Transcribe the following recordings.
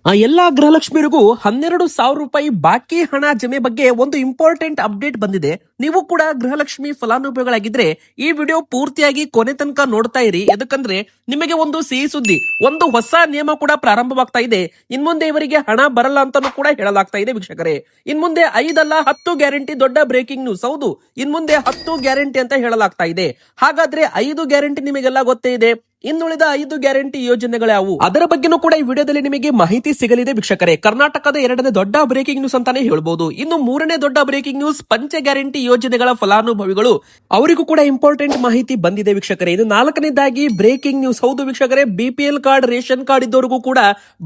ಎಲ್ಲಾ ಗೃಹಲಕ್ಷ್ಮಿಯರಿಗೂ 12,000 ರೂಪಾಯಿ ಬಾಕಿ ಹಣ ಜಮೆ ಬಗ್ಗೆ ಒಂದು ಇಂಪಾರ್ಟೆಂಟ್ ಅಪ್ಡೇಟ್ ಬಂದಿದೆ. ನೀವು ಕೂಡ ಗೃಹಲಕ್ಷ್ಮಿ ಫಲಾನುಭವಿಗಳಾಗಿದ್ರೆ ಈ ವಿಡಿಯೋ ಪೂರ್ತಿಯಾಗಿ ಕೊನೆ ತನಕ ನೋಡ್ತಾ ಇರಿ. ಯಾಕಂದ್ರೆ ನಿಮಗೆ ಒಂದು ಸಿಹಿ ಸುದ್ದಿ, ಒಂದು ಹೊಸ ನಿಯಮ ಕೂಡ ಪ್ರಾರಂಭವಾಗ್ತಾ ಇದೆ. ಇನ್ಮುಂದೆ ಇವರಿಗೆ ಹಣ ಬರಲ್ಲ ಅಂತಾನೂ ಕೂಡ ಹೇಳಲಾಗ್ತಾ ಇದೆ ವೀಕ್ಷಕರೇ. ಇನ್ಮುಂದೆ 5 ಅಲ್ಲ 10 ಗ್ಯಾರಂಟಿ, ದೊಡ್ಡ ಬ್ರೇಕಿಂಗ್ ನ್ಯೂಸ್. ಹೌದು, ಇನ್ಮುಂದೆ 10 ಗ್ಯಾರಂಟಿ ಅಂತ ಹೇಳಲಾಗ್ತಾ ಇದೆ. ಹಾಗಾದ್ರೆ 5 ಗ್ಯಾರಂಟಿ ನಿಮಗೆಲ್ಲ ಗೊತ್ತೇ ಇದೆ. ಇನ್ನುಳಿದ 5 ಗ್ಯಾರಂಟಿ ಯೋಜನೆಗಳ್ಯಾವು, ಅದರ ಬಗ್ಗೆನೂ ಕೂಡ ಈ ವಿಡಿಯೋದಲ್ಲಿ ನಿಮಗೆ ಮಾಹಿತಿ ಸಿಗಲಿದೆ ವೀಕ್ಷಕರೇ. ಕರ್ನಾಟಕದ 2ನೇ ದೊಡ್ಡ ಬ್ರೇಕಿಂಗ್ ನ್ಯೂಸ್ ಅಂತಾನೆ ಹೇಳ್ಬಹುದು. ಇನ್ನು 3ನೇ ದೊಡ್ಡ ಬ್ರೇಕಿಂಗ್ ನ್ಯೂಸ್, ಪಂಚ ಗ್ಯಾರಂಟಿ ಯೋಜನೆಗಳ ಫಲಾನುಭವಿಗಳು ಅವರಿಗೂ ಕೂಡ ಇಂಪಾರ್ಟೆಂಟ್ ಮಾಹಿತಿ ಬಂದಿದೆ ವೀಕ್ಷಕರೇ. ಇದು 4ನೇದಾಗಿ ಬ್ರೇಕಿಂಗ್ ನ್ಯೂಸ್. ಹೌದು ವೀಕ್ಷಕರೇ, ಬಿಪಿಎಲ್ ಕಾರ್ಡ್, ರೇಷನ್ ಕಾರ್ಡ್ ಇದ್ದವರಿಗೂ ಕೂಡ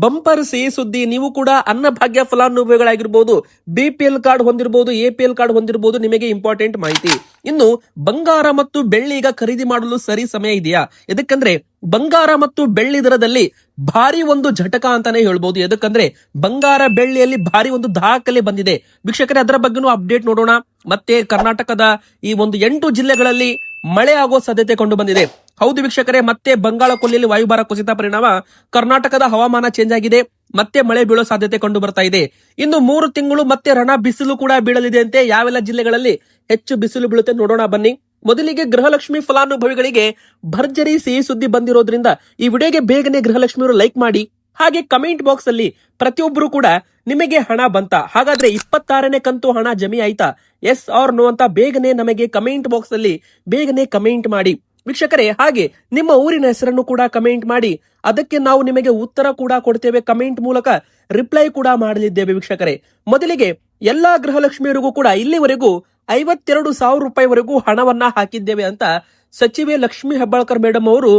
ಬಂಪರ್ ಸಿಹಿ ಸುದ್ದಿ. ನೀವು ಕೂಡ ಅನ್ನಭಾಗ್ಯ ಫಲಾನುಭವಿಗಳಾಗಿರ್ಬೋದು, ಬಿಪಿಎಲ್ ಕಾರ್ಡ್ ಹೊಂದಿರಬಹುದು, ಎಪಿಎಲ್ ಕಾರ್ಡ್ ಹೊಂದಿರಬಹುದು, ನಿಮಗೆ ಇಂಪಾರ್ಟೆಂಟ್ ಮಾಹಿತಿ. ಇನ್ನು ಬಂಗಾರ ಮತ್ತು ಬೆಳ್ಳಿ ಈಗ ಖರೀದಿ ಮಾಡಲು ಸರಿ ಸಮಯ ಇದೆಯಾ? ಎದಕ್ಕಂದ್ರೆ ಬಂಗಾರ ಮತ್ತು ಬೆಳ್ಳಿ ದರದಲ್ಲಿ ಭಾರಿ ಒಂದು ಝಟಕ ಅಂತಾನೆ ಹೇಳ್ಬಹುದು. ಎದಕ್ಕಂದ್ರೆ ಬಂಗಾರ ಬೆಳ್ಳಿಯಲ್ಲಿ ಭಾರಿ ಒಂದು ದಾಖಲೆ ಬಂದಿದೆ ವೀಕ್ಷಕರೇ. ಅದರ ಬಗ್ಗೆನೂ ಅಪ್ಡೇಟ್ ನೋಡೋಣ. ಮತ್ತೆ ಕರ್ನಾಟಕದ ಈ ಒಂದು 8 ಜಿಲ್ಲೆಗಳಲ್ಲಿ ಮಳೆ ಆಗೋ ಸಾಧ್ಯತೆ ಕಂಡು ಬಂದಿದೆ. ಹೌದು ವೀಕ್ಷಕರೇ, ಮತ್ತೆ ಬಂಗಾಳ ಕೊಲ್ಲಿಯಲ್ಲಿ ವಾಯುಭಾರ ಕುಸಿತ ಪರಿಣಾಮ ಕರ್ನಾಟಕದ ಹವಾಮಾನ ಚೇಂಜ್ ಆಗಿದೆ. ಮತ್ತೆ ಮಳೆ ಬೀಳೋ ಸಾಧ್ಯತೆ ಕಂಡು ಬರ್ತಾ ಇದೆ. ಇನ್ನು 3 ತಿಂಗಳು ಮತ್ತೆ ರಣ ಬಿಸಿಲು ಕೂಡ ಬೀಳಲಿದೆ ಅಂತೆ. ಯಾವೆಲ್ಲ ಜಿಲ್ಲೆಗಳಲ್ಲಿ ಹೆಚ್ಚು ಬಿಸಿಲು ಬೀಳುತ್ತೆ ನೋಡೋಣ ಬನ್ನಿ. ಮೊದಲಿಗೆ ಗೃಹಲಕ್ಷ್ಮಿ ಫಲಾನುಭವಿಗಳಿಗೆ ಭರ್ಜರಿ ಸಿಹಿ ಸುದ್ದಿ ಬಂದಿರೋದ್ರಿಂದ ಈ ವಿಡಿಯೋಗೆ ಬೇಗನೆ ಗೃಹಲಕ್ಷ್ಮಿಯವರು ಲೈಕ್ ಮಾಡಿ. ಹಾಗೆ ಕಮೆಂಟ್ ಬಾಕ್ಸ್ ಅಲ್ಲಿ ಪ್ರತಿಯೊಬ್ಬರು ಕೂಡ ನಿಮಗೆ ಹಣ ಬಂತ, ಹಾಗಾದ್ರೆ 26ನೇ ಕಂತು ಹಣ ಜಮೆ ಆಯ್ತಾ, ಎಸ್ ಆರ್ ನೋ ಅಂತ ಬೇಗನೆ ನಮಗೆ ಕಮೆಂಟ್ ಬಾಕ್ಸ್ ಅಲ್ಲಿ ಬೇಗನೆ ಕಮೆಂಟ್ ಮಾಡಿ ವೀಕ್ಷಕರೇ. ಹಾಗೆ ನಿಮ್ಮ ಊರಿನ ಹೆಸರನ್ನು ಕೂಡ ಕಮೆಂಟ್ ಮಾಡಿ, ಅದಕ್ಕೆ ನಾವು ನಿಮಗೆ ಉತ್ತರ ಕೂಡ ಕೊಡ್ತೇವೆ. ಕಮೆಂಟ್ ಮೂಲಕ ರಿಪ್ಲೈ ಕೂಡ ಮಾಡಲಿದ್ದೇವೆ ವೀಕ್ಷಕರೇ. ಮೊದಲಿಗೆ ಎಲ್ಲಾ ಗೃಹಲಕ್ಷ್ಮಿಯರಿಗೂ ಕೂಡ ಇಲ್ಲಿವರೆಗೂ 52,000 ರೂಪಾಯಿವರೆಗೂ ಹಣವನ್ನ ಹಾಕಿದ್ದೇವೆ ಅಂತ ಸಚಿವೆ ಲಕ್ಷ್ಮಿ ಹೆಬ್ಬಾಳ್ಕರ್ ಮೇಡಮ್ ಅವರು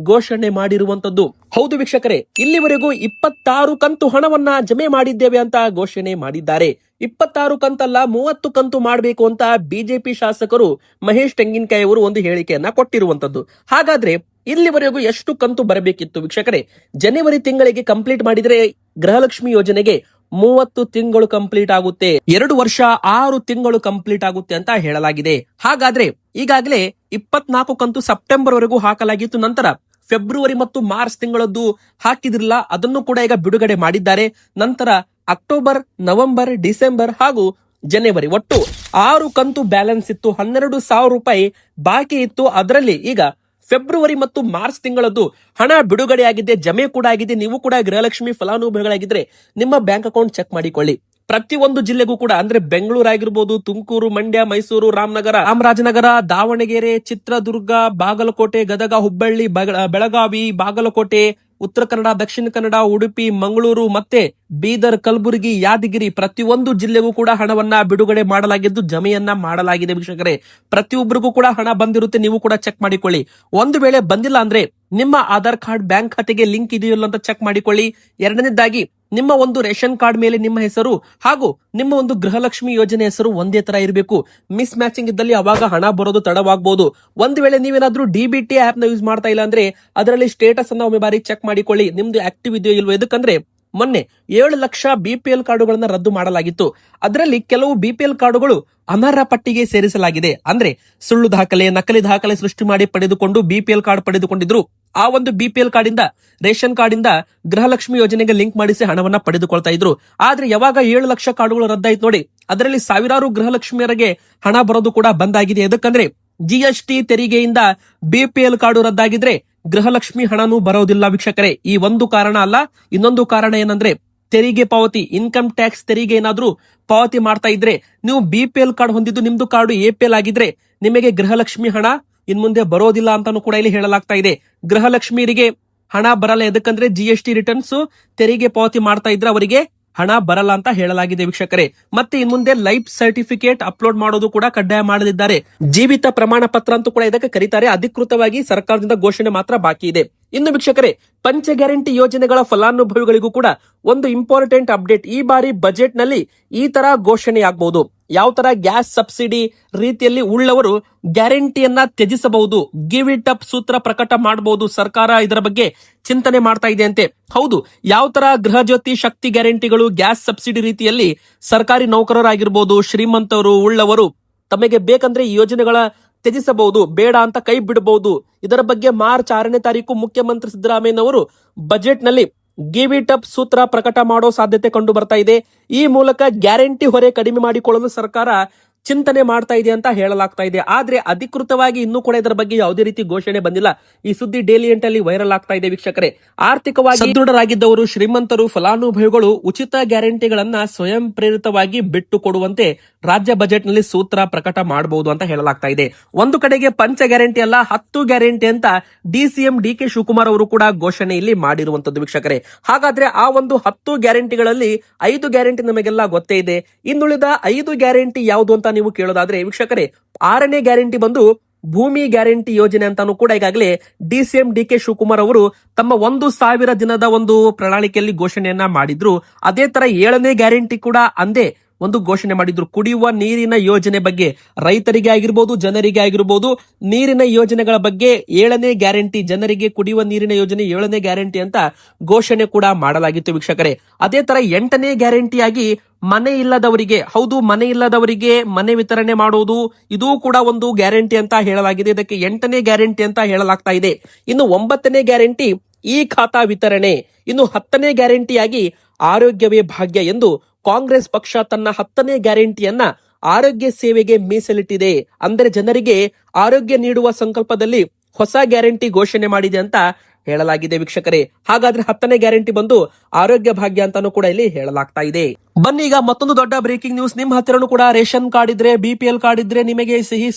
ಘೋಷಣೆ ಮಾಡಿರುವಂತದ್ದು. ಹೌದು ವೀಕ್ಷಕರೇ, ಇಲ್ಲಿವರೆಗೂ 26 ಕಂತು ಹಣವನ್ನ ಜಮೆ ಮಾಡಿದ್ದೇವೆ ಅಂತ ಘೋಷಣೆ ಮಾಡಿದ್ದಾರೆ. 26 ಕಂತಲ್ಲ, 30 ಕಂತು ಮಾಡಬೇಕು ಅಂತ ಬಿಜೆಪಿ ಶಾಸಕರು ಮಹೇಶ್ ತೆಂಗಿನಕಾಯಿ ಅವರು ಒಂದು ಹೇಳಿಕೆಯನ್ನ ಕೊಟ್ಟಿರುವಂತದ್ದು. ಹಾಗಾದ್ರೆ ಇಲ್ಲಿವರೆಗೂ ಎಷ್ಟು ಕಂತು ಬರಬೇಕಿತ್ತು ವೀಕ್ಷಕರೇ? ಜನವರಿ ತಿಂಗಳಿಗೆ ಕಂಪ್ಲೀಟ್ ಮಾಡಿದ್ರೆ ಗೃಹಲಕ್ಷ್ಮಿ ಯೋಜನೆಗೆ 30 ತಿಂಗಳು ಕಂಪ್ಲೀಟ್ ಆಗುತ್ತೆ, 2 ವರ್ಷ 6 ತಿಂಗಳು ಕಂಪ್ಲೀಟ್ ಆಗುತ್ತೆ ಅಂತ ಹೇಳಲಾಗಿದೆ. ಹಾಗಾದ್ರೆ ಈಗಾಗಲೇ 24 ಕಂತು ಸೆಪ್ಟೆಂಬರ್ ವರೆಗೂ ಹಾಕಲಾಗಿತ್ತು. ನಂತರ ಫೆಬ್ರವರಿ ಮತ್ತು ಮಾರ್ಚ್ ತಿಂಗಳದ್ದು ಹಾಕಿದ್ರಲ್ಲ, ಅದನ್ನು ಕೂಡ ಈಗ ಬಿಡುಗಡೆ ಮಾಡಿದ್ದಾರೆ. ನಂತರ ಅಕ್ಟೋಬರ್, ನವೆಂಬರ್, ಡಿಸೆಂಬರ್ ಹಾಗೂ ಜನವರಿ ಒಟ್ಟು 6 ಕಂತು ಬ್ಯಾಲೆನ್ಸ್ ಇತ್ತು. 12,000 ರೂಪಾಯಿ ಬಾಕಿ ಇತ್ತು. ಅದರಲ್ಲಿ ಈಗ ಫೆಬ್ರವರಿ ಮತ್ತು ಮಾರ್ಚ್ ತಿಂಗಳದ್ದು ಹಣ ಬಿಡುಗಡೆಯಾಗಿದೆ, ಜಮೆ ಕೂಡ ಆಗಿದೆ. ನೀವು ಕೂಡ ಗೃಹಲಕ್ಷ್ಮಿ ಫಲಾನುಭವಿಗಳಾಗಿದ್ರೆ ನಿಮ್ಮ ಬ್ಯಾಂಕ್ ಅಕೌಂಟ್ ಚೆಕ್ ಮಾಡಿಕೊಳ್ಳಿ. ಪ್ರತಿಯೊಂದು ಜಿಲ್ಲೆಗೂ ಕೂಡ, ಅಂದ್ರೆ ಬೆಂಗಳೂರು ಆಗಿರ್ಬೋದು, ತುಮಕೂರು, ಮಂಡ್ಯ, ಮೈಸೂರು, ರಾಮನಗರ, ಚಾಮರಾಜನಗರ, ದಾವಣಗೆರೆ, ಚಿತ್ರದುರ್ಗ, ಬಾಗಲಕೋಟೆ, ಗದಗ, ಹುಬ್ಬಳ್ಳಿ, ಬೆಳಗಾವಿ, ಬಾಗಲಕೋಟೆ, ಉತ್ತರ ಕನ್ನಡ, ದಕ್ಷಿಣ ಕನ್ನಡ, ಉಡುಪಿ, ಮಂಗಳೂರು, ಮತ್ತೆ ಬೀದರ್, ಕಲಬುರಗಿ, ಯಾದಗಿರಿ, ಪ್ರತಿಯೊಂದು ಜಿಲ್ಲೆಗೂ ಕೂಡ ಹಣವನ್ನ ಬಿಡುಗಡೆ ಮಾಡಲಾಗಿದ್ದು, ಜಮೆಯನ್ನ ಮಾಡಲಾಗಿದೆ ವೀಕ್ಷಕರೇ. ಪ್ರತಿಯೊಬ್ಬರಿಗೂ ಕೂಡ ಹಣ ಬಂದಿರುತ್ತೆ, ನೀವು ಕೂಡ ಚೆಕ್ ಮಾಡಿಕೊಳ್ಳಿ. ಒಂದು ವೇಳೆ ಬಂದಿಲ್ಲ ಅಂದ್ರೆ ನಿಮ್ಮ ಆಧಾರ್ ಕಾರ್ಡ್ ಬ್ಯಾಂಕ್ ಖಾತೆಗೆ ಲಿಂಕ್ ಇದೆಯಲ್ಲ ಅಂತ ಚೆಕ್ ಮಾಡಿಕೊಳ್ಳಿ. ಎರಡನೇದಾಗಿ ನಿಮ್ಮ ಒಂದು ರೇಷನ್ ಕಾರ್ಡ್ ಮೇಲೆ ನಿಮ್ಮ ಹೆಸರು ಹಾಗೂ ನಿಮ್ಮ ಒಂದು ಗೃಹಲಕ್ಷ್ಮಿ ಯೋಜನೆ ಹೆಸರು ಒಂದೇ ತರ ಇರಬೇಕು. ಮಿಸ್ ಮ್ಯಾಚಿಂಗ್ ಇದ್ದಲ್ಲಿ ಅವಾಗ ಹಣ ಬರೋದು ತಡವಾಗಬಹುದು. ಒಂದು ವೇಳೆ ನೀವೇನಾದ್ರೂ ಡಿಬಿಟಿ ಆಪ್ ನ ಯೂಸ್ ಮಾಡ್ತಾ ಇಲ್ಲ ಅಂದ್ರೆ ಅದರಲ್ಲಿ ಸ್ಟೇಟಸ್ ಅನ್ನ ಒಮ್ಮೆ ಬಾರಿ ಚೆಕ್ ಮಾಡಿಕೊಳ್ಳಿ, ನಿಮ್ದು ಆಕ್ಟಿವ್ ಇದೆಯೋ ಇಲ್ವೋ. ಎದಕ್ಕಂದ್ರೆ ಮೊನ್ನೆ 7 ಲಕ್ಷ ಬಿಪಿಎಲ್ ಕಾರ್ಡುಗಳನ್ನ ರದ್ದು ಮಾಡಲಾಗಿತ್ತು. ಅದರಲ್ಲಿ ಕೆಲವು ಬಿಪಿಎಲ್ ಕಾರ್ಡುಗಳು ಅನರ್ಹ ಪಟ್ಟಿಗೆ ಸೇರಿಸಲಾಗಿದೆ. ಅಂದ್ರೆ ಸುಳ್ಳು ದಾಖಲೆ, ನಕಲಿ ದಾಖಲೆ ಸೃಷ್ಟಿ ಮಾಡಿ ಪಡೆದುಕೊಂಡು ಬಿಪಿಎಲ್ ಕಾರ್ಡ್ ಪಡೆದುಕೊಂಡಿದ್ರು. ಆ ಒಂದು ಬಿಪಿಎಲ್ ಕಾರ್ಡ್ ಇಂದ, ರೇಷನ್ ಕಾರ್ಡ್ ಇಂದ ಗೃಹಲಕ್ಷ್ಮಿ ಯೋಜನೆಗೆ ಲಿಂಕ್ ಮಾಡಿಸಿ ಹಣವನ್ನ ಪಡೆದುಕೊಳ್ತಾ ಇದ್ರು. ಆದ್ರೆ ಯಾವಾಗ 7 ಲಕ್ಷ ಕಾರ್ಡುಗಳು ರದ್ದಾಯ್ತು ನೋಡಿ, ಅದರಲ್ಲಿ ಸಾವಿರಾರು ಗೃಹಲಕ್ಷ್ಮಿಯರಿಗೆ ಹಣ ಬರೋದು ಕೂಡ ಬಂದಾಗಿದೆ. ಎದಕ್ಕಂದ್ರೆ ಜಿಎಸ್ಟಿ ತೆರಿಗೆಯಿಂದ ಬಿಪಿಎಲ್ ಕಾರ್ಡು ರದ್ದಾಗಿದ್ರೆ ಗೃಹಲಕ್ಷ್ಮಿ ಹಣನೂ ಬರೋದಿಲ್ಲ ವೀಕ್ಷಕರೇ. ಈ ಒಂದು ಕಾರಣ ಅಲ್ಲ, ಇನ್ನೊಂದು ಕಾರಣ ಏನಂದ್ರೆ ತೆರಿಗೆ ಪಾವತಿ, ಇನ್ಕಮ್ ಟ್ಯಾಕ್ಸ್ ತೆರಿಗೆ ಏನಾದ್ರೂ ಪಾವತಿ ಮಾಡ್ತಾ ಇದ್ರೆ, ನೀವು ಬಿಪಿಎಲ್ ಕಾರ್ಡ್ ಹೊಂದಿದ್ದು ನಿಮ್ದು ಕಾರ್ಡು ಎಪಿಎಲ್ ಆಗಿದ್ರೆ ನಿಮಗೆ ಗೃಹಲಕ್ಷ್ಮಿ ಹಣ ಇನ್ಮುಂದೆ ಬರೋದಿಲ್ಲ ಅಂತಾನು ಕೂಡ ಇಲ್ಲಿ ಹೇಳಲಾಗ್ತಾ ಇದೆ. ಗೃಹಲಕ್ಷ್ಮಿಯರಿಗೆ ಹಣ ಬರಲ್ಲ, ಎದಕ್ಕಂದ್ರೆ ಜಿಎಸ್ಟಿ ರಿಟರ್ನ್ಸ್ ತೆರಿಗೆ ಪಾವತಿ ಮಾಡ್ತಾ ಇದ್ರೆ ಅವರಿಗೆ ಹಣ ಬರಲ್ಲ ಅಂತ ಹೇಳಲಾಗಿದೆ ವೀಕ್ಷಕರೇ. ಮತ್ತೆ ಇನ್ ಮುಂದೆ ಲೈಫ್ ಸರ್ಟಿಫಿಕೇಟ್ ಅಪ್ಲೋಡ್ ಮಾಡೋದು ಕೂಡ ಕಡ್ಡಾಯ ಮಾಡಲಿದ್ದಾರೆ. ಜೀವಿತ ಪ್ರಮಾಣ ಪತ್ರ ಅಂತೂ ಕೂಡ ಇದಕ್ಕೆ ಕರೀತಾರೆ. ಅಧಿಕೃತವಾಗಿ ಸರ್ಕಾರದಿಂದ ಘೋಷಣೆ ಮಾತ್ರ ಬಾಕಿ ಇದೆ. ಇನ್ನು ವೀಕ್ಷಕರೇ, ಪಂಚ ಗ್ಯಾರಂಟಿ ಯೋಜನೆಗಳ ಫಲಾನುಭವಿಗಳಿಗೂ ಕೂಡ ಒಂದು ಇಂಪಾರ್ಟೆಂಟ್ ಅಪ್ಡೇಟ್. ಈ ಬಾರಿ ಬಜೆಟ್ ನಲ್ಲಿ ಈ ತರ ಘೋಷಣೆ ಆಗಬಹುದು. ಯಾವ ತರ ಗ್ಯಾಸ್ ಸಬ್ಸಿಡಿ ರೀತಿಯಲ್ಲಿ ಉಳ್ಳವರು ಗ್ಯಾರಂಟಿಯನ್ನ ತ್ಯಜಿಸಬಹುದು, ಗಿವ್ ಇಟ್ ಅಪ್ ಸೂತ್ರ ಪ್ರಕಟ ಮಾಡಬಹುದು. ಸರ್ಕಾರ ಇದರ ಬಗ್ಗೆ ಚಿಂತನೆ ಮಾಡ್ತಾ ಇದೆ ಅಂತೆ. ಹೌದು, ಯಾವ ತರ ಗೃಹ ಜ್ಯೋತಿ, ಶಕ್ತಿ ಗ್ಯಾರಂಟಿಗಳು, ಗ್ಯಾಸ್ ಸಬ್ಸಿಡಿ ರೀತಿಯಲ್ಲಿ ಸರ್ಕಾರಿ ನೌಕರರಾಗಿರ್ಬೋದು, ಶ್ರೀಮಂತರು, ಉಳ್ಳವರು ತಮಗೆ ಬೇಕಂದ್ರೆ ಈ ಯೋಜನೆಗಳ ತ್ಯಜಿಸಬಹುದು, ಬೇಡ ಅಂತ ಕೈ ಬಿಡಬಹುದು. ಇದರ ಬಗ್ಗೆ ಮಾರ್ಚ್ 6ನೇ ತಾರೀಕು ಮುಖ್ಯಮಂತ್ರಿ ಸಿದ್ದರಾಮಯ್ಯನವರು ಬಜೆಟ್ ನಲ್ಲಿ ಗಿವ್ ಇಟ್ ಅಪ್ ಸೂತ್ರ ಪ್ರಕಟ ಮಾಡೋ ಸಾಧ್ಯತೆ ಕಂಡು ಬರ್ತಾ ಇದೆ. ಈ ಮೂಲಕ ಗ್ಯಾರಂಟಿ ಹೊರೆ ಕಡಿಮೆ ಮಾಡಿಕೊಳ್ಳಲು ಸರ್ಕಾರ ಚಿಂತನೆ ಮಾಡ್ತಾ ಇದೆ ಅಂತ ಹೇಳಲಾಗ್ತಾ ಇದೆ. ಆದ್ರೆ ಅಧಿಕೃತವಾಗಿ ಇನ್ನೂ ಕೂಡ ಇದರ ಬಗ್ಗೆ ಯಾವುದೇ ರೀತಿ ಘೋಷಣೆ ಬಂದಿಲ್ಲ. ಈ ಸುದ್ದಿ ಡೈಲಿ ಎಂಟಲ್ಲಿ ವೈರಲ್ ಆಗ್ತಾ ಇದೆ ವೀಕ್ಷಕರೇ. ಆರ್ಥಿಕವಾಗಿ ಸದೃಢರಾಗಿದ್ದವರು, ಶ್ರೀಮಂತರು, ಫಲಾನುಭವಿಗಳು ಉಚಿತ ಗ್ಯಾರಂಟಿಗಳನ್ನ ಸ್ವಯಂ ಪ್ರೇರಿತವಾಗಿ ಬಿಟ್ಟು ಕೊಡುವಂತೆ ರಾಜ್ಯ ಬಜೆಟ್ ನಲ್ಲಿ ಸೂತ್ರ ಪ್ರಕಟ ಮಾಡಬಹುದು ಅಂತ ಹೇಳಲಾಗ್ತಾ ಇದೆ. ಒಂದು ಕಡೆಗೆ ಪಂಚ ಗ್ಯಾರಂಟಿ ಅಲ್ಲ 10 ಗ್ಯಾರಂಟಿ ಅಂತ ಡಿಸಿಎಂ ಡಿಕೆ ಶಿವಕುಮಾರ್ ಅವರು ಕೂಡ ಘೋಷಣೆಯಲ್ಲಿ ಮಾಡಿರುವಂತದ್ದು ವೀಕ್ಷಕರೇ. ಹಾಗಾದ್ರೆ ಆ ಒಂದು 10 ಗ್ಯಾರಂಟಿಗಳಲ್ಲಿ 5 ಗ್ಯಾರಂಟಿ ನಮಗೆಲ್ಲ ಗೊತ್ತೇ ಇದೆ. ಇನ್ನುಳಿದ 5 ಗ್ಯಾರಂಟಿ ಯಾವುದು ಅಂತ ನೀವು ಕೇಳೋದಾದ್ರೆ ವೀಕ್ಷಕರೇ, 6ನೇ ಗ್ಯಾರಂಟಿ ಬಂದು ಭೂಮಿ ಗ್ಯಾರಂಟಿ ಯೋಜನೆ ಅಂತಾನು ಕೂಡ ಈಗಾಗಲೇ ಡಿಸಿಎಂ ಡಿಕೆ ಶಿವಕುಮಾರ್ ಅವರು ತಮ್ಮ 1,000 ದಿನದ ಒಂದು ಪ್ರಣಾಳಿಕೆಯಲ್ಲಿ ಘೋಷಣೆಯನ್ನ ಮಾಡಿದ್ರು. ಅದೇ ತರ 7ನೇ ಗ್ಯಾರಂಟಿ ಕೂಡ ಅಂದೇ ಒಂದು ಘೋಷಣೆ ಮಾಡಿದ್ರು. ಕುಡಿಯುವ ನೀರಿನ ಯೋಜನೆ ಬಗ್ಗೆ ರೈತರಿಗೆ ಆಗಿರ್ಬೋದು, ಜನರಿಗೆ ಆಗಿರ್ಬೋದು, ನೀರಿನ ಯೋಜನೆಗಳ ಬಗ್ಗೆ 7ನೇ ಗ್ಯಾರಂಟಿ, ಜನರಿಗೆ ಕುಡಿಯುವ ನೀರಿನ ಯೋಜನೆ 7ನೇ ಗ್ಯಾರಂಟಿ ಅಂತ ಘೋಷಣೆ ಕೂಡ ಮಾಡಲಾಗಿತ್ತು ವೀಕ್ಷಕರೇ. ಅದೇ ತರ 8ನೇ ಗ್ಯಾರಂಟಿಯಾಗಿ ಮನೆ ಇಲ್ಲದವರಿಗೆ, ಹೌದು ಮನೆ ಇಲ್ಲದವರಿಗೆ ಮನೆ ವಿತರಣೆ ಮಾಡುವುದು, ಇದು ಕೂಡ ಒಂದು ಗ್ಯಾರಂಟಿ ಅಂತ ಹೇಳಲಾಗಿದೆ. ಇದಕ್ಕೆ 8ನೇ ಗ್ಯಾರಂಟಿ ಅಂತ ಹೇಳಲಾಗ್ತಾ ಇದೆ. ಇನ್ನು 9ನೇ ಗ್ಯಾರಂಟಿ ಈ ಖಾತಾ ವಿತರಣೆ. ಇನ್ನು 10ನೇ ಗ್ಯಾರಂಟಿಯಾಗಿ ಆರೋಗ್ಯವೇ ಭಾಗ್ಯ ಎಂದು ಕಾಂಗ್ರೆಸ್ ಪಕ್ಷ ತನ್ನ 10ನೇ ಗ್ಯಾರಂಟಿಯನ್ನ ಆರೋಗ್ಯ ಸೇವೆಗೆ ಮೀಸಲಿಟ್ಟಿದೆ. ಅಂದರೆ ಜನರಿಗೆ ಆರೋಗ್ಯ ನೀಡುವ ಸಂಕಲ್ಪದಲ್ಲಿ ಹೊಸ ಗ್ಯಾರಂಟಿ ಘೋಷಣೆ ಮಾಡಿದೆ ಅಂತ ಹೇಳಲಾಗಿದೆ ವೀಕ್ಷಕರೇ. ಹಾಗಾದ್ರೆ 10ನೇ ಗ್ಯಾರಂಟಿ ಬಂದು ಆರೋಗ್ಯ ಭಾಗ್ಯ ಅಂತಾನು ಕೂಡ ಇಲ್ಲಿ ಹೇಳಲಾಗ್ತಾ ಇದೆ. ಬನ್ನಿ ಈಗ ಮತ್ತೊಂದು ದೊಡ್ಡ ಬ್ರೇಕಿಂಗ್ ನ್ಯೂಸ್. ನಿಮ್ಮ ಹತ್ತಿರನೂ ಕೂಡ ರೇಷನ್ ಕಾರ್ಡ್ ಇದ್ರೆ, BPL ಕಾರ್ಡ್ ಇದ್ರೆ ನಿಮಗೆ ಸಿಹಿ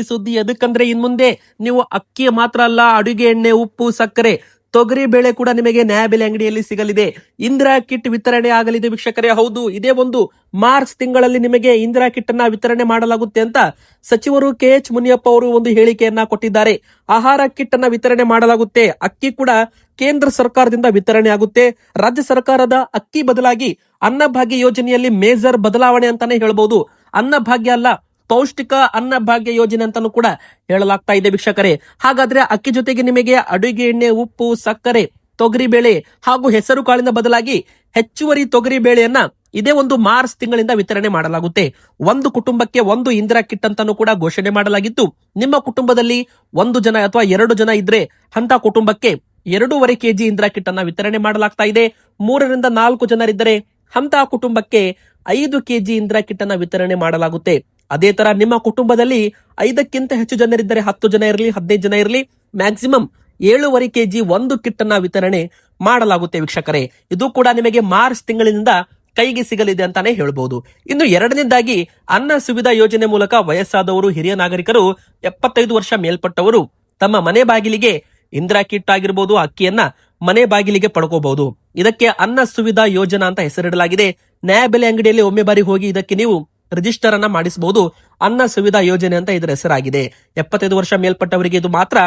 ಸುದ್ದಿ. ಎದಕ್ಕಂದ್ರೆ ಇನ್ಮುಂದೆ ನೀವು ಅಕ್ಕಿ ಮಾತ್ರ ಅಲ್ಲ, ಅಡುಗೆ ಎಣ್ಣೆ, ಉಪ್ಪು, ಸಕ್ಕರೆ, ತೊಗರಿ ಬೇಳೆ ಕೂಡ ನಿಮಗೆ ನ್ಯಾಯಬೆಲೆ ಅಂಗಡಿಯಲ್ಲಿ ಸಿಗಲಿದೆ. ಇಂದಿರಾ ಕಿಟ್ ವಿತರಣೆ ಆಗಲಿದೆ ವೀಕ್ಷಕರೇ. ಹೌದು, ಇದೇ ಒಂದು ಮಾರ್ಚ್ ತಿಂಗಳಲ್ಲಿ ನಿಮಗೆ ಇಂದಿರಾ ಕಿಟ್ ಅನ್ನ ವಿತರಣೆ ಮಾಡಲಾಗುತ್ತೆ ಅಂತ ಸಚಿವರು KH ಮುನಿಯಪ್ಪ ಅವರು ಒಂದು ಹೇಳಿಕೆಯನ್ನ ಕೊಟ್ಟಿದ್ದಾರೆ. ಆಹಾರ ಕಿಟ್ ಅನ್ನ ವಿತರಣೆ ಮಾಡಲಾಗುತ್ತೆ. ಅಕ್ಕಿ ಕೂಡ ಕೇಂದ್ರ ಸರ್ಕಾರದಿಂದ ವಿತರಣೆ ಆಗುತ್ತೆ. ರಾಜ್ಯ ಸರ್ಕಾರದ ಅಕ್ಕಿ ಬದಲಾಗಿ ಅನ್ನಭಾಗ್ಯ ಯೋಜನೆಯಲ್ಲಿ ಮೇಜರ್ ಬದಲಾವಣೆ ಅಂತಾನೆ ಹೇಳ್ಬಹುದು. ಅನ್ನಭಾಗ್ಯ ಅಲ್ಲ, ಪೌಷ್ಟಿಕ ಅನ್ನಭಾಗ್ಯ ಯೋಜನೆ ಅಂತಾನು ಕೂಡ ಹೇಳಲಾಗ್ತಾ ಇದೆ ವೀಕ್ಷಕರೇ. ಹಾಗಾದ್ರೆ ಅಕ್ಕಿ ಜೊತೆಗೆ ನಿಮಗೆ ಅಡುಗೆ ಎಣ್ಣೆ, ಉಪ್ಪು, ಸಕ್ಕರೆ, ತೊಗರಿ ಬೇಳೆ ಹಾಗೂ ಹೆಸರು ಕಾಳಿನ ಬದಲಾಗಿ ಹೆಚ್ಚುವರಿ ತೊಗರಿ ಬೇಳೆಯನ್ನ ಇದೇ ಒಂದು ಮಾರ್ಚ್ ತಿಂಗಳಿಂದ ವಿತರಣೆ ಮಾಡಲಾಗುತ್ತೆ. ಒಂದು ಕುಟುಂಬಕ್ಕೆ 1 ಇಂದಿರಾ ಕಿಟ್ ಅಂತಾನು ಕೂಡ ಘೋಷಣೆ ಮಾಡಲಾಗಿತ್ತು. ನಿಮ್ಮ ಕುಟುಂಬದಲ್ಲಿ 1 ಜನ ಅಥವಾ 2 ಜನ ಇದ್ರೆ ಅಂತ ಕುಟುಂಬಕ್ಕೆ 2.5 kg ಇಂದಿರಾ ಕಿಟ್ ಅನ್ನ ವಿತರಣೆ ಮಾಡಲಾಗ್ತಾ ಇದೆ. 3 ರಿಂದ 4 ಜನರಿದ್ದರೆ ಅಂತ ಕುಟುಂಬಕ್ಕೆ 5 kg ಇಂದಿರಾ ಕಿಟ್ ಅನ್ನ ವಿತರಣೆ ಮಾಡಲಾಗುತ್ತೆ. ಅದೇ ತರ ನಿಮ್ಮ ಕುಟುಂಬದಲ್ಲಿ 5ಕ್ಕಿಂತ ಹೆಚ್ಚು ಜನರಿದ್ದರೆ, 10 ಜನ ಇರಲಿ, 15 ಜನ ಇರಲಿ, ಮ್ಯಾಕ್ಸಿಮಮ್ 7.5 kg ಒಂದು ಕಿಟ್ ಅನ್ನ ವಿತರಣೆ ಮಾಡಲಾಗುತ್ತೆ ವೀಕ್ಷಕರೇ. ಇದು ಕೂಡ ನಿಮಗೆ ಮಾರ್ಚ್ ತಿಂಗಳಿನಿಂದ ಕೈಗೆ ಸಿಗಲಿದೆ ಅಂತಾನೆ ಹೇಳ್ಬಹುದು. ಇನ್ನು 2ನೇದಾಗಿ ಅನ್ನ ಸುವಿಧಾ ಯೋಜನೆ ಮೂಲಕ ವಯಸ್ಸಾದವರು, ಹಿರಿಯ ನಾಗರಿಕರು, 75 ವರ್ಷ ಮೇಲ್ಪಟ್ಟವರು ತಮ್ಮ ಮನೆ ಬಾಗಿಲಿಗೆ ಇಂದಿರಾ ಕಿಟ್ ಆಗಿರ್ಬೋದು, ಅಕ್ಕಿಯನ್ನ ಮನೆ ಬಾಗಿಲಿಗೆ ಪಡ್ಕೋಬಹುದು. ಇದಕ್ಕೆ ಅನ್ನ ಸುವಿಧಾ ಯೋಜನಾ ಅಂತ ಹೆಸರಿಡಲಾಗಿದೆ. ನ್ಯಾಯಬೆಲೆ ಅಂಗಡಿಯಲ್ಲಿ ಒಮ್ಮೆ ಬಾರಿ ಹೋಗಿ ಇದಕ್ಕೆ ನೀವು ರಿಜಿಸ್ಟರ್ ಅನ್ನ ಮಾಡಿಸಬಹುದು. ಅನ್ನ ಸುವಿಧಾ ಯೋಜನೆ ಅಂತ ಇದರ ಹೆಸರಾಗಿದೆ. 75 ವರ್ಷ ಮೇಲ್ಪಟ್ಟವರಿಗೆ ಇದು ಮಾತ್ರ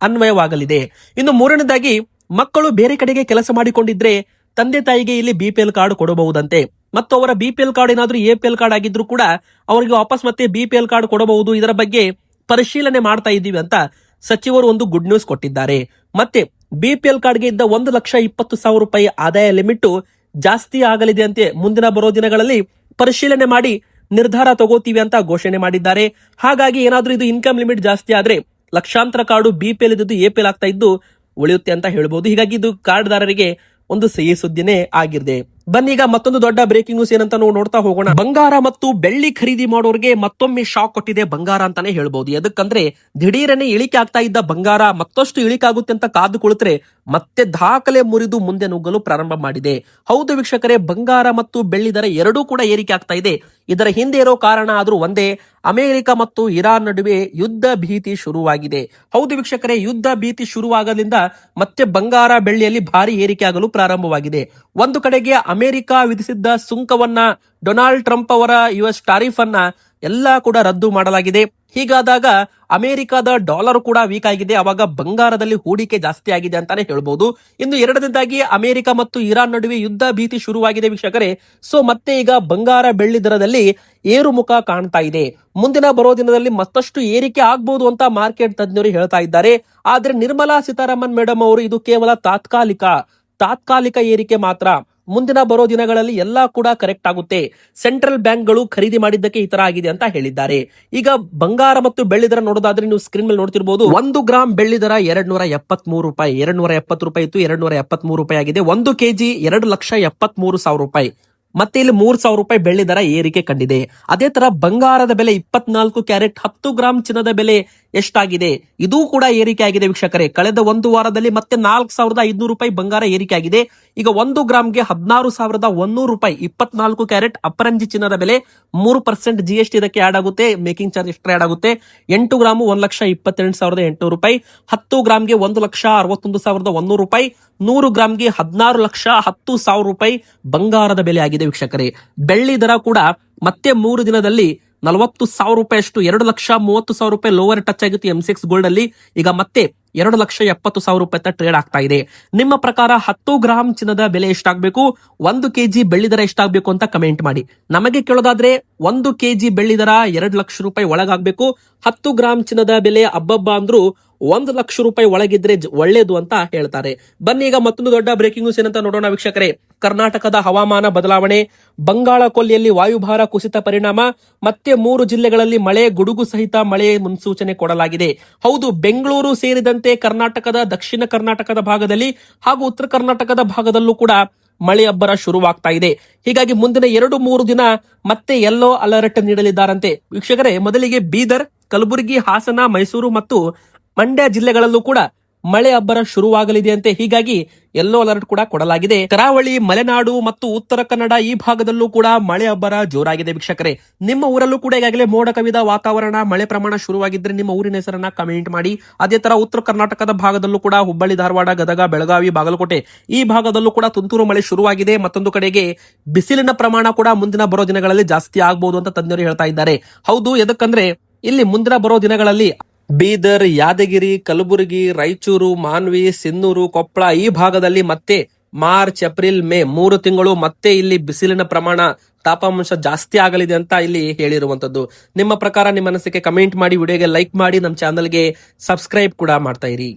ಅನ್ವಯವಾಗಲಿದೆ. ಇನ್ನು 3ನೇದಾಗಿ ಮಕ್ಕಳು ಬೇರೆ ಕಡೆಗೆ ಕೆಲಸ ಮಾಡಿಕೊಂಡಿದ್ರೆ ತಂದೆ ತಾಯಿಗೆ ಇಲ್ಲಿ BPL ಕಾರ್ಡ್ ಕೊಡಬಹುದಂತೆ. ಮತ್ತು ಅವರ BPL ಕಾರ್ಡ್ ಏನಾದ್ರೂ APL ಕಾರ್ಡ್ ಆಗಿದ್ರು ಕೂಡ ಅವರಿಗೆ ವಾಪಸ್ ಮತ್ತೆ BPL ಕಾರ್ಡ್ ಕೊಡಬಹುದು. ಇದರ ಬಗ್ಗೆ ಪರಿಶೀಲನೆ ಮಾಡ್ತಾ ಇದ್ದೀವಿ ಅಂತ ಸಚಿವರು ಒಂದು ಗುಡ್ ನ್ಯೂಸ್ ಕೊಟ್ಟಿದ್ದಾರೆ. ಮತ್ತೆ BPL ಕಾರ್ಡ್ಗೆ ಇದ್ದ 1,20,000 ರೂಪಾಯಿ ಆದಾಯ ಲಿಮಿಟ್ ಜಾಸ್ತಿ ಆಗಲಿದೆ ಅಂತೆ. ಮುಂದಿನ ಬರೋ ದಿನಗಳಲ್ಲಿ ಪರಿಶೀಲನೆ ಮಾಡಿ ನಿರ್ಧಾರ ತಗೋತೀವಿ ಅಂತ ಘೋಷಣೆ ಮಾಡಿದ್ದಾರೆ. ಹಾಗಾಗಿ ಏನಾದ್ರೂ ಇದು ಇನ್ಕಮ್ ಲಿಮಿಟ್ ಜಾಸ್ತಿ ಆದ್ರೆ ಲಕ್ಷಾಂತರ ಕಾರ್ಡು BPL ಇದ್ದು APL ಆಗ್ತಾ ಇದ್ದು ಉಳಿಯುತ್ತೆ ಅಂತ ಹೇಳ್ಬಹುದು. ಹೀಗಾಗಿ ಇದು ಕಾರ್ಡ್ದಾರರಿಗೆ ಒಂದು ಸಿಹಿ ಸುದ್ದಿನೇ ಆಗಿರ್ದೆ. ಬನ್ನಿ ಈಗ ಮತ್ತೊಂದು ದೊಡ್ಡ ಬ್ರೇಕಿಂಗ್ ನ್ಯೂಸ್ ಏನಂತ ನಾವು ನೋಡ್ತಾ ಹೋಗೋಣ. ಬಂಗಾರ ಮತ್ತು ಬೆಳ್ಳಿ ಖರೀದಿ ಮಾಡೋರಿಗೆ ಮತ್ತೊಮ್ಮೆ ಶಾಕ್ ಕೊಟ್ಟಿದೆ ಬಂಗಾರ ಅಂತಾನೆ ಹೇಳ್ಬಹುದು. ಎದಕ್ಕಂದ್ರೆ ದಿಢೀರನೆ ಇಳಿಕೆ ಆಗ್ತಾ ಇದ್ದ ಬಂಗಾರ ಮತ್ತಷ್ಟು ಇಳಿಕೆ ಆಗುತ್ತೆ ಅಂತ ಕಾದು ಕುಳಿತರೆ ಮತ್ತೆ ದಾಖಲೆ ಮುರಿದು ಮುಂದೆ ನುಗ್ಗಲು ಪ್ರಾರಂಭ ಮಾಡಿದೆ. ಹೌದು ವೀಕ್ಷಕರೇ, ಬಂಗಾರ ಮತ್ತು ಬೆಳ್ಳಿ ದರ ಎರಡೂ ಕೂಡ ಏರಿಕೆ ಆಗ್ತಾ ಇದೆ. ಇದರ ಹಿಂದೆ ಇರೋ ಕಾರಣ ಆದ್ರೂ ಒಂದೇ, ಅಮೆರಿಕ ಮತ್ತು ಇರಾನ್ ನಡುವೆ ಯುದ್ಧ ಭೀತಿ ಶುರುವಾಗಿದೆ. ಹೌದು ವೀಕ್ಷಕರೇ, ಯುದ್ಧ ಭೀತಿ ಶುರುವಾಗಲಿಂದ ಮತ್ತೆ ಬಂಗಾರ ಬೆಳ್ಳಿಯಲ್ಲಿ ಭಾರಿ ಏರಿಕೆ ಆಗಲು ಪ್ರಾರಂಭವಾಗಿದೆ. ಒಂದು ಕಡೆಗೆ ಅಮೆರಿಕ ವಿಧಿಸಿದ್ದ ಸುಂಕವನ್ನ, ಡೊನಾಲ್ಡ್ ಟ್ರಂಪ್ ಅವರ US ಟಾರಿಫ್ ಅನ್ನ ಎಲ್ಲ ಕೂಡ ರದ್ದು ಮಾಡಲಾಗಿದೆ. ಹೀಗಾದಾಗ ಅಮೆರಿಕದ ಡಾಲರ್ ಕೂಡ ವೀಕ್ ಆಗಿದೆ. ಅವಾಗ ಬಂಗಾರದಲ್ಲಿ ಹೂಡಿಕೆ ಜಾಸ್ತಿ ಆಗಿದೆ ಅಂತಾನೆ ಹೇಳ್ಬಹುದು. ಇನ್ನು 2ನೇದಾಗಿ ಅಮೆರಿಕ ಮತ್ತು ಇರಾನ್ ನಡುವೆ ಯುದ್ಧ ಭೀತಿ ಶುರುವಾಗಿದೆ ವೀಕ್ಷಕರೇ. ಸೊ ಮತ್ತೆ ಈಗ ಬಂಗಾರ ಬೆಳ್ಳಿ ದರದಲ್ಲಿ ಏರುಮುಖ ಕಾಣ್ತಾ ಇದೆ. ಮುಂದಿನ ಬರೋ ದಿನದಲ್ಲಿ ಮತ್ತಷ್ಟು ಏರಿಕೆ ಆಗ್ಬಹುದು ಅಂತ ಮಾರ್ಕೆಟ್ ತಜ್ಞರು ಹೇಳ್ತಾ ಇದ್ದಾರೆ. ಆದ್ರೆ ನಿರ್ಮಲಾ ಸೀತಾರಾಮನ್ ಮೇಡಮ್ ಅವರು ಇದು ಕೇವಲ ತಾತ್ಕಾಲಿಕ ಏರಿಕೆ ಮಾತ್ರ, ಮುಂದಿನ ಬರೋ ದಿನಗಳಲ್ಲಿ ಎಲ್ಲಾ ಕೂಡ ಕರೆಕ್ಟ್ ಆಗುತ್ತೆ. ಸೆಂಟ್ರಲ್ ಬ್ಯಾಂಕ್ಗಳು ಖರೀದಿ ಮಾಡಿದ್ದಕ್ಕೆ ಈ ತರ ಆಗಿದೆ ಅಂತ ಹೇಳಿದ್ದಾರೆ. ಈಗ ಬಂಗಾರ ಮತ್ತು ಬೆಳ್ಳಿ ದರ ನೋಡೋದಾದ್ರೆ ನೀವು ಸ್ಕ್ರೀನ್ ಮೇಲೆ ನೋಡ್ತಿರ್ಬೋದು. 1 ಗ್ರಾಮ್ ಬೆಳ್ಳಿ ದರ 273 ರೂಪಾಯಿ, 270 ರೂಪಾಯಿ ಇತ್ತು, 273 ರೂಪಾಯಿ ಆಗಿದೆ. 1 ಕೆಜಿ 2,73,000 ರೂಪಾಯಿ. ಮತ್ತೆ ಇಲ್ಲಿ 3,000 ರೂಪಾಯಿ ಬೆಳ್ಳಿ ದರ ಏರಿಕೆ ಕಂಡಿದೆ. ಅದೇ ತರ ಬಂಗಾರದ ಬೆಲೆ 24 ಕ್ಯಾರೆಟ್ 10 ಗ್ರಾಮ್ ಚಿನ್ನದ ಬೆಲೆ ಎಷ್ಟಾಗಿದೆ, ಇದೂ ಕೂಡ ಏರಿಕೆ ಆಗಿದೆ ವೀಕ್ಷಕರೇ. ಕಳೆದ ಒಂದು ವಾರದಲ್ಲಿ ಮತ್ತೆ 4,500 ರೂಪಾಯಿ ಬಂಗಾರ ಏರಿಕೆ ಆಗಿದೆ. ಈಗ 1 ಗ್ರಾಮ್ಗೆ 16,100 ರೂಪಾಯಿ 24 ಕ್ಯಾರೆಟ್ ಅಪರಂಜಿ ಚಿನ್ನದ ಬೆಲೆ. 3% GST ಇದಕ್ಕೆ ಆಡ್ ಆಗುತ್ತೆ, ಮೇಕಿಂಗ್ ಚಾರ್ಜ್ ಎಕ್ಸ್ಟ್ರಾ ಆಡ್ ಆಗುತ್ತೆ. 8 ಗ್ರಾಮ್ 1,28,800 ರೂಪಾಯಿ, 10 ಗ್ರಾಮ್ಗೆ 1,61,100 ರೂಪಾಯಿ, 100 ಗ್ರಾಮ್ಗೆ 16,10,000 ರೂಪಾಯಿ ಬಂಗಾರದ ಬೆಲೆ ಆಗಿದೆ ವೀಕ್ಷಕರೇ. ಬೆಳ್ಳಿ ದರ ಕೂಡ ಮತ್ತೆ 3 ದಿನದಲ್ಲಿ 40,000 ರೂಪಾಯಿ ಅಷ್ಟು 2,30,000 ರೂಪಾಯಿ ಲೋವರ್ ಟಚ್ ಆಗಿತ್ತು M6 ಗೋಲ್ಡ್ ಅಲ್ಲಿ. ಈಗ ಮತ್ತೆ 2,70,000 ರೂಪಾಯಿ ಟ್ರೇಡ್ ಆಗ್ತಾ ಇದೆ. ನಿಮ್ಮ ಪ್ರಕಾರ 10 ಗ್ರಾಮ್ ಚಿನ್ನದ ಬೆಲೆ ಎಷ್ಟಾಗಬೇಕು, 1 ಕೆಜಿ ಬೆಳ್ಳಿ ದರ ಎಷ್ಟಾಗಬೇಕು ಅಂತ ಕಮೆಂಟ್ ಮಾಡಿ. ನಮಗೆ ಕೇಳೋದಾದ್ರೆ 1 ಕೆಜಿ ಬೆಳ್ಳಿ ದರ 2 ಲಕ್ಷ ರೂಪಾಯಿ ಒಳಗಾಗಬೇಕು. 10 ಗ್ರಾಮ್ ಚಿನ್ನದ ಬೆಲೆ ಅಬ್ಬಬ್ಬ ಅಂದ್ರೂ 1 ಲಕ್ಷ ರೂಪಾಯಿ ಒಳಗಿದ್ರೆ ಒಳ್ಳೇದು ಅಂತ ಹೇಳ್ತಾರೆ. ಬನ್ನಿ ಈಗ ಮತ್ತೊಂದು ದೊಡ್ಡ ಬ್ರೇಕಿಂಗ್ ನ್ಯೂಸ್ ಏನಂತ ನೋಡೋಣ ವೀಕ್ಷಕರೇ. ಕರ್ನಾಟಕದ ಹವಾಮಾನ ಬದಲಾವಣೆ, ಬಂಗಾಳ ಕೊಲ್ಲಿಯಲ್ಲಿ ವಾಯುಭಾರ ಕುಸಿತ ಪರಿಣಾಮ, ಮತ್ತೆ 3 ಜಿಲ್ಲೆಗಳಲ್ಲಿ ಮಳೆ, ಗುಡುಗು ಸಹಿತ ಮಳೆ ಮುನ್ಸೂಚನೆ ಕೊಡಲಾಗಿದೆ. ಹೌದು, ಬೆಂಗಳೂರು ಸೇರಿದಂತೆ ಕರ್ನಾಟಕದ ದಕ್ಷಿಣ ಕರ್ನಾಟಕದ ಭಾಗದಲ್ಲಿ ಹಾಗೂ ಉತ್ತರ ಕರ್ನಾಟಕದ ಭಾಗದಲ್ಲೂ ಕೂಡ ಮಳೆ ಅಬ್ಬರ ಶುರುವಾಗ್ತಾ ಇದೆ. ಹೀಗಾಗಿ ಮುಂದಿನ 2-3 ದಿನ ಮತ್ತೆ ಯೆಲ್ಲೋ ಅಲರ್ಟ್ ನೀಡಲಿದ್ದಾರಂತೆ ವೀಕ್ಷಕರೇ. ಮೊದಲಿಗೆ ಬೀದರ್, ಕಲಬುರಗಿ, ಹಾಸನ, ಮೈಸೂರು ಮತ್ತು ಮಂಡ್ಯ ಜಿಲ್ಲೆಗಳಲ್ಲೂ ಕೂಡ ಮಳೆ ಅಬ್ಬರ ಶುರುವಾಗಲಿದೆ ಅಂತೆ. ಹೀಗಾಗಿ ಯೆಲ್ಲೋ ಅಲರ್ಟ್ ಕೂಡ ಕೊಡಲಾಗಿದೆ. ಕರಾವಳಿ, ಮಲೆನಾಡು ಮತ್ತು ಉತ್ತರ ಕನ್ನಡ ಈ ಭಾಗದಲ್ಲೂ ಕೂಡ ಮಳೆ ಅಬ್ಬರ ಜೋರಾಗಿದೆ ವೀಕ್ಷಕರೇ. ನಿಮ್ಮ ಊರಲ್ಲೂ ಕೂಡ ಈಗಾಗಲೇ ಮೋಡ ಕವಿದ ವಾತಾವರಣ, ಮಳೆ ಪ್ರಮಾಣ ಶುರುವಾಗಿದ್ರೆ ನಿಮ್ಮ ಊರಿನ ಹೆಸರನ್ನ ಕಮೆಂಟ್ ಮಾಡಿ. ಅದೇ ತರ ಉತ್ತರ ಕರ್ನಾಟಕದ ಭಾಗದಲ್ಲೂ ಕೂಡ ಹುಬ್ಬಳ್ಳಿ, ಧಾರವಾಡ, ಗದಗ, ಬೆಳಗಾವಿ, ಬಾಗಲಕೋಟೆ ಈ ಭಾಗದಲ್ಲೂ ಕೂಡ ತುಂತುರು ಮಳೆ ಶುರುವಾಗಿದೆ. ಮತ್ತೊಂದು ಕಡೆಗೆ ಬಿಸಿಲಿನ ಪ್ರಮಾಣ ಕೂಡ ಮುಂದಿನ ಬರೋ ದಿನಗಳಲ್ಲಿ ಜಾಸ್ತಿ ಆಗಬಹುದು ಅಂತ ತಜ್ಞರು ಹೇಳ್ತಾ ಇದ್ದಾರೆ. ಹೌದು, ಎದಕ್ಕಂದ್ರೆ ಇಲ್ಲಿ ಮುಂದಿನ ಬರೋ ದಿನಗಳಲ್ಲಿ ಬೀದರ್, ಯಾದಗಿರಿ, ಕಲಬುರಗಿ, ರಾಯಚೂರು, ಮಾನ್ವಿ, ಸಿನ್ನೂರು, ಕೊಪ್ಪಳ ಈ ಭಾಗದಲ್ಲಿ ಮತ್ತೆ ಮಾರ್ಚ್, ಏಪ್ರಿಲ್, ಮೇ 3 ತಿಂಗಳು ಮತ್ತೆ ಇಲ್ಲಿ ಬಿಸಿಲಿನ ಪ್ರಮಾಣ, ತಾಪಮಾನ ಜಾಸ್ತಿ ಆಗಲಿದೆ ಅಂತ ಇಲ್ಲಿ ಹೇಳಿರುವಂತದ್ದು. ನಿಮ್ಮ ಪ್ರಕಾರ ನಿಮ್ಮ ಅನಿಸಿಕೆ ಕಮೆಂಟ್ ಮಾಡಿ, ವಿಡಿಯೋಗೆ ಲೈಕ್ ಮಾಡಿ, ನಮ್ಮ ಚಾನಲ್ಗೆ ಸಬ್ಸ್ಕ್ರೈಬ್ ಕೂಡ ಮಾಡ್ತಾ ಇರಿ.